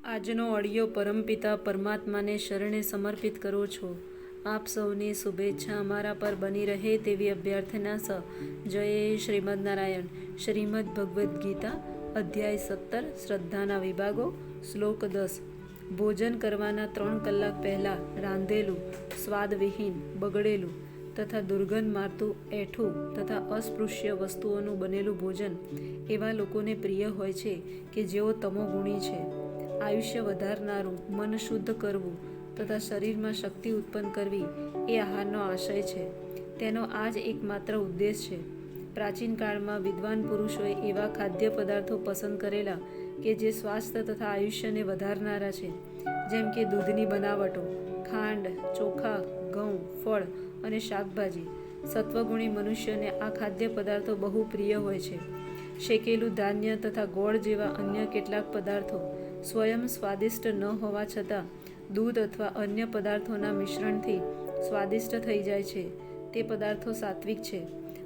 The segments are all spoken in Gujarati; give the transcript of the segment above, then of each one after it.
આજનો ઓડિયો પરમપિતા પરમાત્માને શરણે સમર્પિત કરું છું. આપ સૌની શુભેચ્છા અમારા પર બની રહે તેવી અભ્યર્થના સ. જય શ્રીમદ નારાયણ. શ્રીમદ ભગવદ્ ગીતા અધ્યાય 17 શ્રદ્ધાના વિભાગો. શ્લોક 10. ભોજન કરવાના 3 કલાક પહેલાં રાંધેલું, સ્વાદવિહીન, બગડેલું તથા દુર્ગંધ મારતું એઠું તથા અસ્પૃશ્ય વસ્તુઓનું બનેલું ભોજન એવા લોકોને પ્રિય હોય છે કે જેઓ તમોગુણી છે. આયુષ્ય વધારનારું, મન શુદ્ધ કરવું તથા શરીરમાં શક્તિ ઉત્પન્ન કરવી એ આહારનો આશય છે. તેનો આ જ એકમાત્ર ઉદ્દેશ છે. પ્રાચીન કાળમાં વિદ્વાન પુરુષોએ એવા ખાદ્ય પદાર્થો પસંદ કરેલા કે જે સ્વાસ્થ્ય તથા આયુષ્યને વધારનારા છે, જેમ કે દૂધની બનાવટો, ખાંડ, ચોખા, ઘઉં, ફળ અને શાકભાજી. સત્વગુણી મનુષ્યને આ ખાદ્ય પદાર્થો બહુ પ્રિય હોય છે. શેકેલું ધાન્ય તથા ગોળ જેવા અન્ય કેટલાક પદાર્થો સ્વયં સ્વાદિષ્ટ ન હોવા છતાં દૂધ અથવા અન્ય પદાર્થોના મિશ્રણથી સ્વાદિષ્ટ થઈ જાય છે. તે પદાર્થો સાત્વિક છે.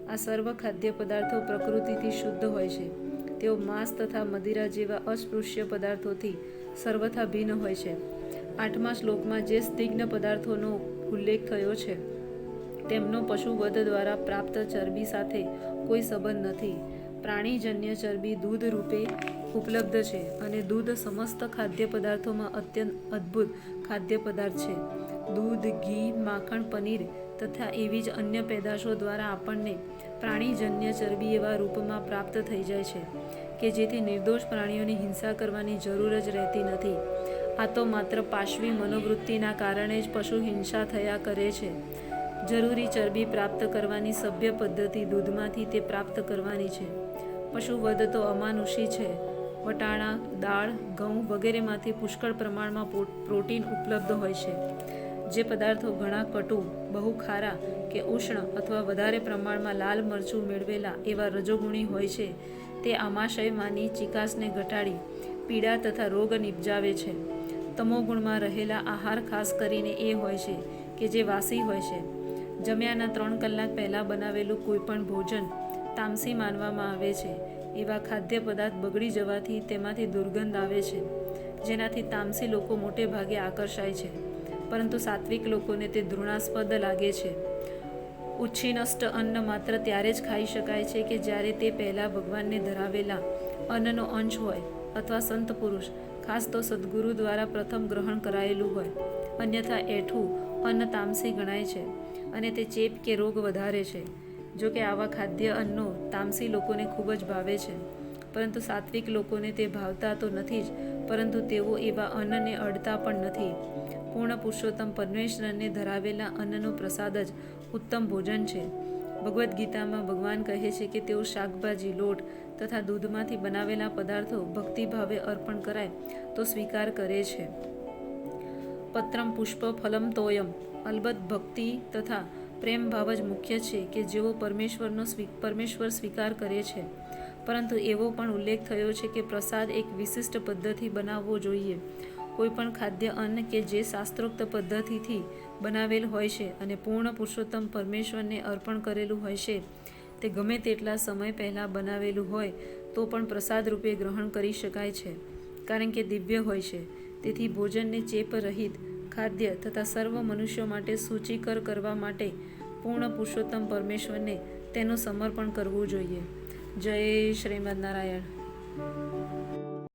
આ સર્વ ખાદ્ય પદાર્થો પ્રકૃતિથી શુદ્ધ હોય છે. તેઓ માંસ તથા મદિરા જેવા અસ્પૃશ્ય પદાર્થોથી સર્વથા ભિન્ન હોય છે. 8મા શ્લોકમાં જે સ્નિગ્ધ પદાર્થોનો ઉલ્લેખ થયો છે તેમનો પશુવધ દ્વારા પ્રાપ્ત ચરબી સાથે કોઈ સંબંધ નથી. પ્રાણીજન્ય ચરબી દૂધ રૂપે ઉપલબ્ધ છે અને દૂધ સમસ્ત ખાદ્ય પદાર્થોમાં અત્યંત અદ્ભુત ખાદ્ય પદાર્થ છે. દૂધ, ઘી, માખણ, પનીર તથા એવી જ અન્ય પેદાશો દ્વારા આપણને પ્રાણીજન્ય ચરબી એવા રૂપમાં પ્રાપ્ત થઈ જાય છે કે જેથી નિર્દોષ પ્રાણીઓની હિંસા કરવાની જરૂર જ રહેતી નથી. આ તો માત્ર પાશવી મનોવૃત્તિના કારણે જ પશુ હિંસા થયા કરે છે. જરૂરી ચરબી પ્રાપ્ત કરવાની સભ્ય પદ્ધતિ દૂધમાંથી તે પ્રાપ્ત કરવાની છે. પશુવધ તો અમાનુષી છે. વટાણા, દાળ, ઘઉં વગેરેમાંથી પુષ્કળ પ્રમાણમાં પ્રોટીન ઉપલબ્ધ હોય છે. જે પદાર્થો ઘણા કટુ, બહુ ખારા કે ઉષ્ણ અથવા વધારે પ્રમાણમાં લાલ મરચું મેળવેલા એવા રજોગુણી હોય છે તે આમાશયમાંની ચિકાસને ઘટાડી પીડા તથા રોગ નિપજાવે છે. તમોગુણમાં રહેલા આહાર ખાસ કરીને એ હોય છે કે જે વાસી હોય છે. જમ્યાના 3 કલાક પહેલાં બનાવેલું કોઈપણ ભોજન તામસી માનવામાં આવે છે. એવા ખાદ્ય પદાર્થ બગડી જવાથી તેમાંથી દુર્ગંધ આવે છે, જેનાથી તામસી લોકો મોટે ભાગે આકર્ષાય છે, પરંતુ સાત્વિક લોકોને તે ઘૃણાસ્પદ લાગે છે. ઉચ્છિન્નષ્ટ અન્ન માત્ર ત્યારે જ ખાઈ શકાય છે કે જ્યારે તે પહેલાં ભગવાનને ધરાવેલા અન્નનો અંશ હોય અથવા સંત પુરુષ, ખાસ તો સદગુરુ દ્વારા પ્રથમ ગ્રહણ કરાયેલું હોય. અન્યથા એઠું અન્ન તામસી ગણાય છે અને તે ચેપ કે રોગ વધારે છે. જો કે આવા ખાદ્ય અન્નો તામસી લોકોને ખૂબ જ ભાવે છે, પરંતુ સાત્વિક લોકોને તે ભાવતા તો નથી જ, પરંતુ તેઓ એવા અન્નને અડતા પણ નથી. પૂર્ણ પુરુષોત્તમ પરમેશ્વરને ધરાવેલા અન્નનો પ્રસાદ જ ઉત્તમ ભોજન છે. ભગવદ્ ગીતામાં ભગવાન કહે છે કે તેઓ શાકભાજી, લોટ તથા દૂધમાંથી બનાવેલા પદાર્થો ભક્તિભાવે અર્પણ કરાય તો સ્વીકાર કરે છે. પત્રમ પુષ્પ ફલમ તોયમ. અલબત્ત ભક્તિ તથા પ્રેમ ભાવ જ મુખ્ય છે કે જેઓ પરમેશ્વર સ્વીકાર કરે છે. પરંતુ એવો પણ ઉલ્લેખ થયો છે કે પ્રસાદ એક વિશિષ્ટ પદ્ધતિ બનાવવો જોઈએ. કોઈ પણ ખાદ્ય અન્ન કે જે શાસ્ત્રોક્ત પદ્ધતિથી બનાવેલ હોય છે અને પૂર્ણ પુરુષોત્તમ પરમેશ્વરને અર્પણ કરેલું હોય છે, તે ગમે તેટલા સમય પહેલાં બનાવેલું હોય તો પણ પ્રસાદ રૂપે ગ્રહણ કરી શકાય છે, કારણ કે દિવ્ય હોય છે. તેથી ભોજનને ચેપ રહિત ખાદ્ય તથા સર્વ મનુષ્યો માટે સૂચિકર કરવા માટે પૂર્ણ પુરુષોત્તમ પરમેશ્વરને તેનું સમર્પણ કરવું જોઈએ. જય શ્રીમદ નારાયણ.